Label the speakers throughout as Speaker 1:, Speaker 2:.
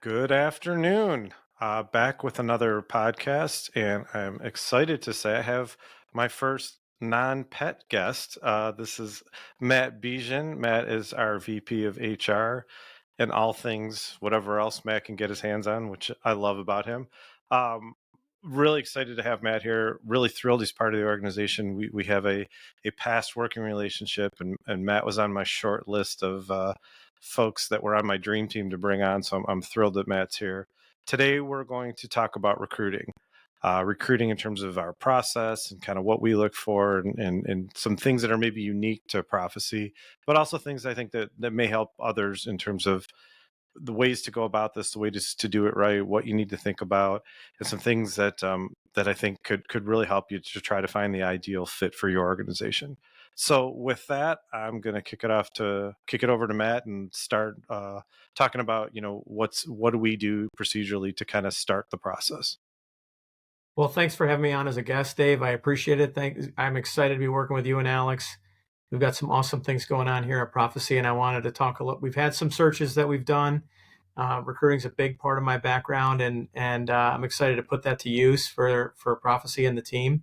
Speaker 1: Good afternoon. Back with another podcast, and I'm excited to say I have my first non-pet guest. This is Matt Bijan. Matt is our VP of HR and all things whatever else Matt can get his hands on, which I love about him. Um, really excited to have Matt here. Really thrilled he's part of the organization. We have a past working relationship, and Matt was on my short list of folks that were on my dream team to bring on. So I'm thrilled that Matt's here. Today, we're going to talk about recruiting. Recruiting in terms of our process and kind of what we look for and some things that are maybe unique to prophecy, but also things I think that may help others in terms of the ways to go about this, the ways to do it right, what you need to think about, and some things that I think could really help you to try to find the ideal fit for your organization. So with that, I'm going to kick it over to Matt and start talking about what do we do procedurally to kind of start the process.
Speaker 2: Well, thanks for having me on as a guest, Dave. I appreciate it. I'm excited to be working with you and Alex. We've got some awesome things going on here at Prophecy, and I wanted to talk a little. We've had some searches that we've done. Recruiting is a big part of my background, and I'm excited to put that to use for Prophecy and the team.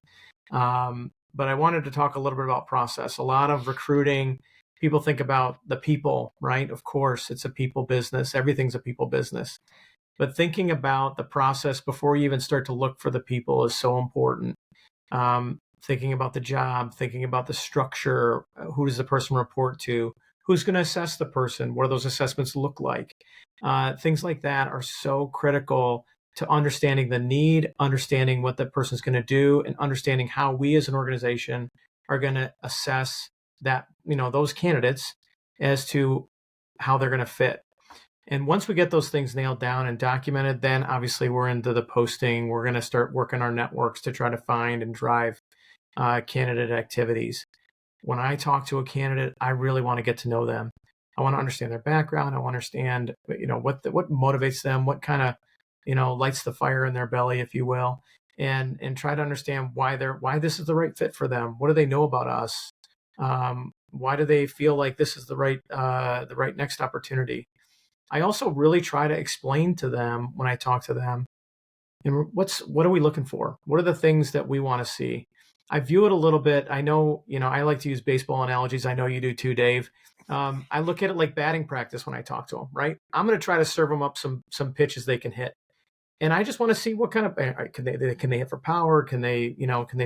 Speaker 2: But I wanted to talk a little bit about process. A lot of recruiting, people think about the people, right? Of course, it's a people business. Everything's a people business. But thinking about the process before you even start to look for the people is so important. Thinking about the job, thinking about the structure, who does the person report to, who's going to assess the person, what do those assessments look like? Things like that are so critical to understanding the need, understanding what the person's going to do, and understanding how we as an organization are going to assess that, those candidates as to how they're going to fit. And once we get those things nailed down and documented, then obviously we're into the posting. We're going to start working our networks to try to find and drive candidate activities. When I talk to a candidate, I really want to get to know them. I want to understand their background. I want to understand, what motivates them, what kind of, lights the fire in their belly, if you will, and try to understand why this is the right fit for them. What do they know about us? Why do they feel like this is the right next opportunity? I also really try to explain to them when I talk to them, and what are we looking for? What are the things that we want to see? I view it a little bit. I know, I like to use baseball analogies. I know you do too, Dave. I look at it like batting practice when I talk to them. Right? I'm going to try to serve them up some pitches they can hit, and I just want to see what kind of can they hit for power? Can they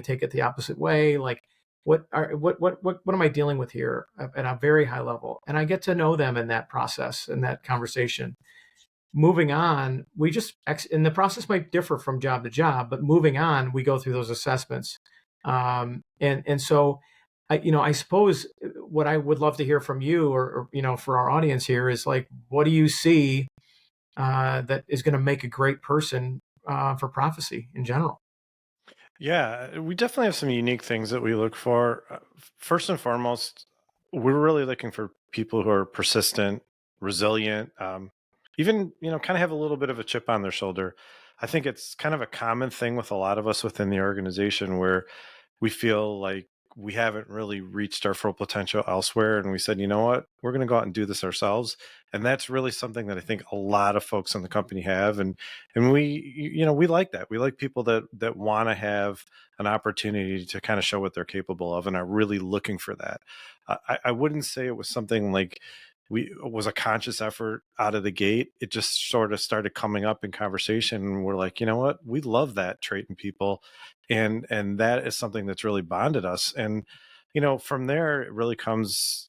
Speaker 2: take it the opposite way? Like what am I dealing with here at a very high level? And I get to know them in that process, in that conversation. Moving on, and the process might differ from job to job, but moving on, we go through those assessments. And so I suppose what I would love to hear from you or for our audience here is like, what do you see that is going to make a great person for prophecy in general?
Speaker 1: Yeah, we definitely have some unique things that we look for. First and foremost, we're really looking for people who are persistent, resilient, even, kind of have a little bit of a chip on their shoulder. I think it's kind of a common thing with a lot of us within the organization where we feel like we haven't really reached our full potential elsewhere. And we said, you know what, we're going to go out and do this ourselves. And that's really something that I think a lot of folks in the company have. And we like that. We like people that want to have an opportunity to kind of show what they're capable of and are really looking for that. I wouldn't say it was something like it was a conscious effort out of the gate. It just sort of started coming up in conversation. And we're like, you know what, we love that trait in people, and that is something that's really bonded us. And from there it really comes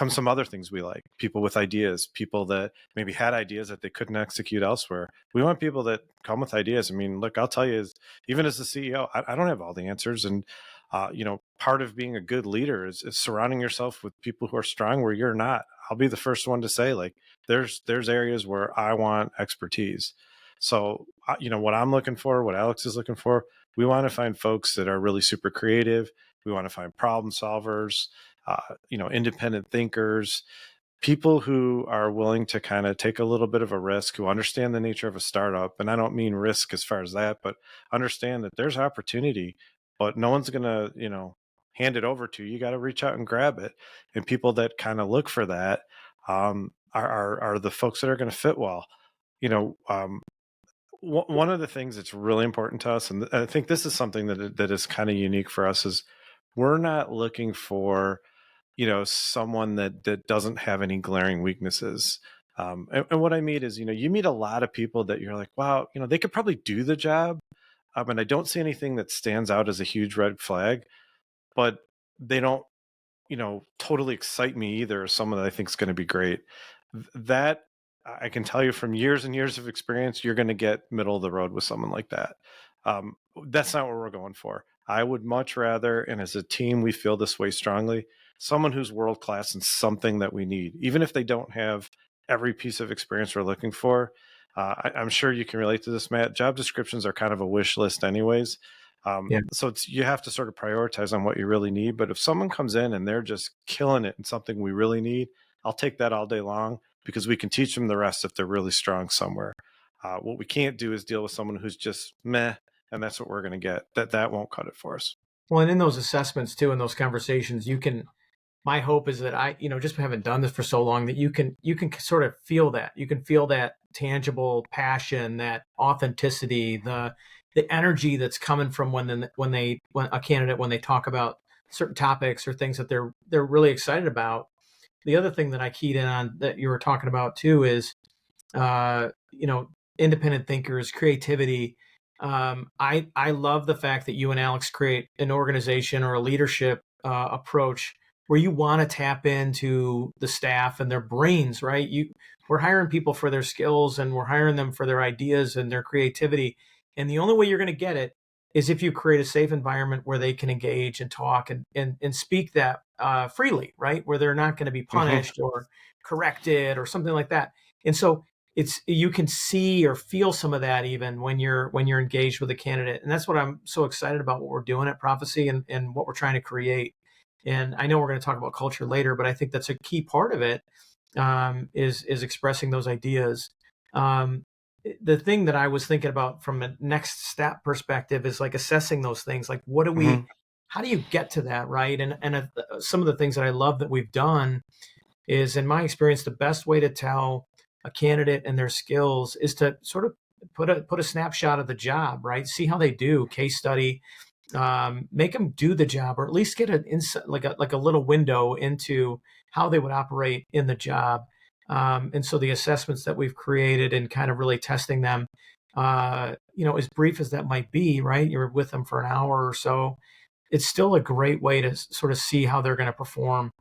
Speaker 1: some other things we like: people with ideas, people that maybe had ideas that they couldn't execute elsewhere. We want people that come with ideas. I mean, look, I'll tell you, even as the CEO, I don't have all the answers. And part of being a good leader is surrounding yourself with people who are strong where you're not. I'll be the first one to say, like, there's areas where I want expertise. So what I'm looking for, what Alex is looking for, we want to find folks that are really super creative. We want to find problem solvers, independent thinkers, people who are willing to kind of take a little bit of a risk, who understand the nature of a startup. And I don't mean risk as far as that, but understand that there's opportunity, but no one's going to, hand it over to you. You got to reach out and grab it. And people that kind of look for that are the folks that are going to fit well. you know, one of the things that's really important to us, and I think this is something that is kind of unique for us, is we're not looking for, someone that doesn't have any glaring weaknesses. And what I mean is, you meet a lot of people that you're like, wow, they could probably do the job. And I don't see anything that stands out as a huge red flag, but they don't, totally excite me either as someone that I think is going to be great. That I can tell you from years and years of experience, you're going to get middle of the road with someone like that. That's not what we're going for. I would much rather, and as a team, we feel this way strongly, someone who's world class in something that we need, even if they don't have every piece of experience we're looking for. I'm sure you can relate to this, Matt. Job descriptions are kind of a wish list, anyways.
Speaker 2: Yeah.
Speaker 1: So you have to sort of prioritize on what you really need. But if someone comes in and they're just killing it in something we really need, I'll take that all day long because we can teach them the rest if they're really strong somewhere. What we can't do is deal with someone who's just meh, and that's what we're going to get. That won't cut it for us.
Speaker 2: Well, and in those assessments too, in those conversations, my hope is that just haven't done this for so long that you can sort of feel that. You can feel that tangible passion, that authenticity, the energy that's coming from when a candidate, when they talk about certain topics or things that they're really excited about. The other thing that I keyed in on that you were talking about too is, uh, you know, independent thinkers, creativity. I love the fact that you and Alex create an organization or a leadership approach where you want to tap into the staff and their brains, right? We're hiring people for their skills and we're hiring them for their ideas and their creativity. And the only way you're going to get it is if you create a safe environment where they can engage and talk and speak that freely, right? Where they're not going to be punished or corrected or something like that. And so you can see or feel some of that even when you're engaged with a candidate. And that's what I'm so excited about, what we're doing at Prophecy and what we're trying to create. And I know we're going to talk about culture later, but I think that's a key part of it, is expressing those ideas. The thing that I was thinking about from a next step perspective is like assessing those things. Like, how do you get to that, right? And some of the things that I love that we've done is, in my experience, the best way to tell a candidate and their skills is to sort of put a snapshot of the job, right? See how they do, case study, make them do the job, or at least get an insight, like a little window into how they would operate in the job. And so the assessments that we've created and kind of really testing them, as brief as that might be, right? You're with them for an hour or so. It's still a great way to sort of see how they're going to perform.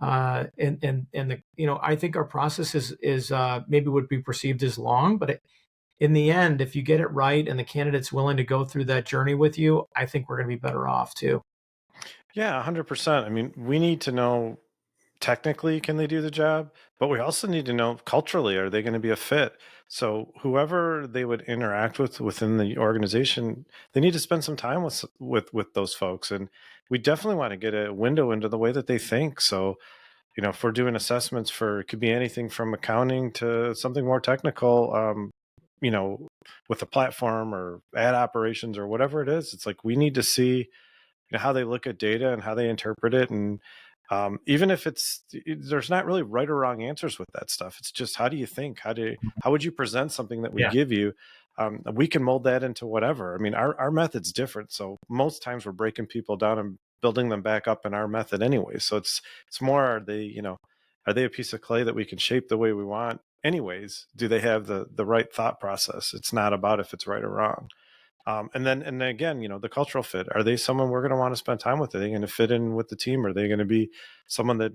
Speaker 2: I think our process is maybe would be perceived as long, but in the end, if you get it right and the candidate's willing to go through that journey with you, I think we're going to be better off too.
Speaker 1: Yeah, 100%. I mean, we need to know technically can they do the job, but we also need to know culturally, are they going to be a fit? So whoever they would interact with within the organization, they need to spend some time with those folks, and we definitely want to get a window into the way that they think. So if we're doing assessments for, it could be anything from accounting to something more technical, with a platform or ad operations or whatever it is, it's like we need to see how they look at data and how they interpret it. And even if there's not really right or wrong answers with that stuff. It's just, how do you think? How would you present something that we give you? We can mold that into whatever. I mean, our method's different. So most times we're breaking people down and building them back up in our method anyway. So it's more, are they a piece of clay that we can shape the way we want anyways? Do they have the right thought process? It's not about if it's right or wrong. And then again, the cultural fit. Are they someone we're going to want to spend time with? Are they going to fit in with the team? Are they going to be someone that,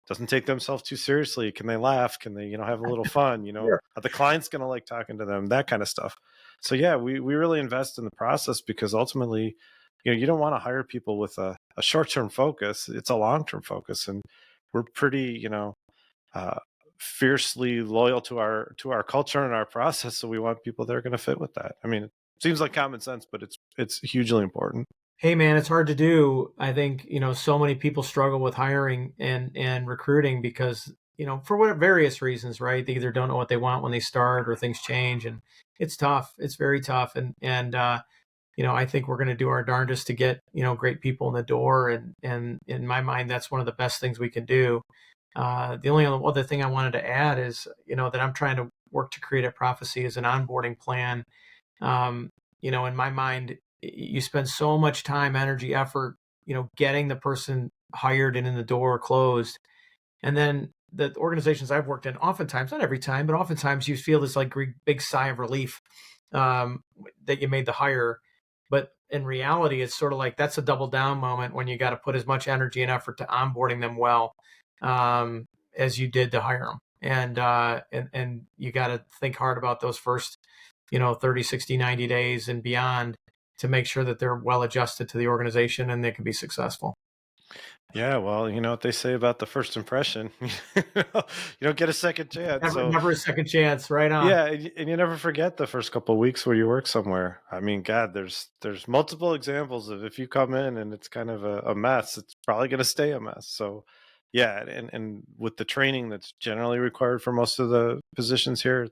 Speaker 1: doesn't take themselves too seriously? Can they laugh? Can they, have a little fun?
Speaker 2: Sure.
Speaker 1: Are the clients going to like talking to them? That kind of stuff. So yeah, we really invest in the process because ultimately, you don't want to hire people with a short-term focus. It's a long-term focus. And we're pretty, fiercely loyal to our culture and our process. So we want people that are going to fit with that. I mean, seems like common sense, but it's hugely important.
Speaker 2: Hey man, it's hard to do. I think, so many people struggle with hiring and recruiting because, for various reasons, right? They either don't know what they want when they start or things change, and it's tough. It's very tough. And I think we're going to do our darndest to get, great people in the door. And in my mind, that's one of the best things we can do. The only other thing I wanted to add is, that I'm trying to work to create at Prophecy is an onboarding plan. In my mind, you spend so much time, energy, effort, getting the person hired and in the door closed. And then the organizations I've worked in, oftentimes, not every time, but oftentimes you feel this like big sigh of relief um, that you made the hire. But in reality, it's sort of like that's a double down moment when you got to put as much energy and effort to onboarding them well as you did to hire them. And you got to think hard about those first 30, 60, 90 days and beyond to make sure that they're well adjusted to the organization and they can be successful.
Speaker 1: Yeah, well, you know what they say about the first impression. You don't get a second chance.
Speaker 2: Never,
Speaker 1: So
Speaker 2: never a second chance. Right on.
Speaker 1: yeah, and you never forget the first couple of weeks where you work somewhere. I mean, God, there's multiple examples of if you come in and it's kind of a mess, it's probably going to stay a mess. So yeah, and with the training that's generally required for most of the positions here,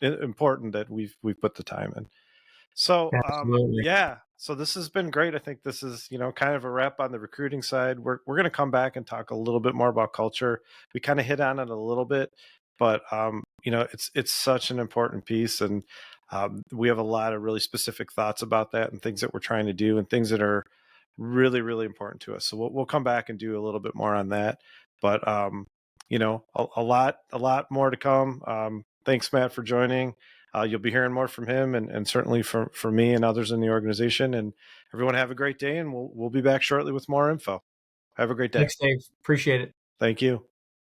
Speaker 1: important that we've put the time in. So,
Speaker 2: Absolutely.
Speaker 1: yeah. So this has been great. I think this is, kind of a wrap on the recruiting side. We're going to come back and talk a little bit more about culture. We kind of hit on it a little bit, but it's such an important piece, and we have a lot of really specific thoughts about that and things that we're trying to do and things that are really really important to us. So we'll come back and do a little bit more on that. But a lot more to come. Thanks, Matt, for joining. You'll be hearing more from him and certainly from me and others in the organization. And everyone have a great day, and we'll be back shortly with more info. Have a great day.
Speaker 2: Thanks, Dave. Appreciate it.
Speaker 1: Thank you.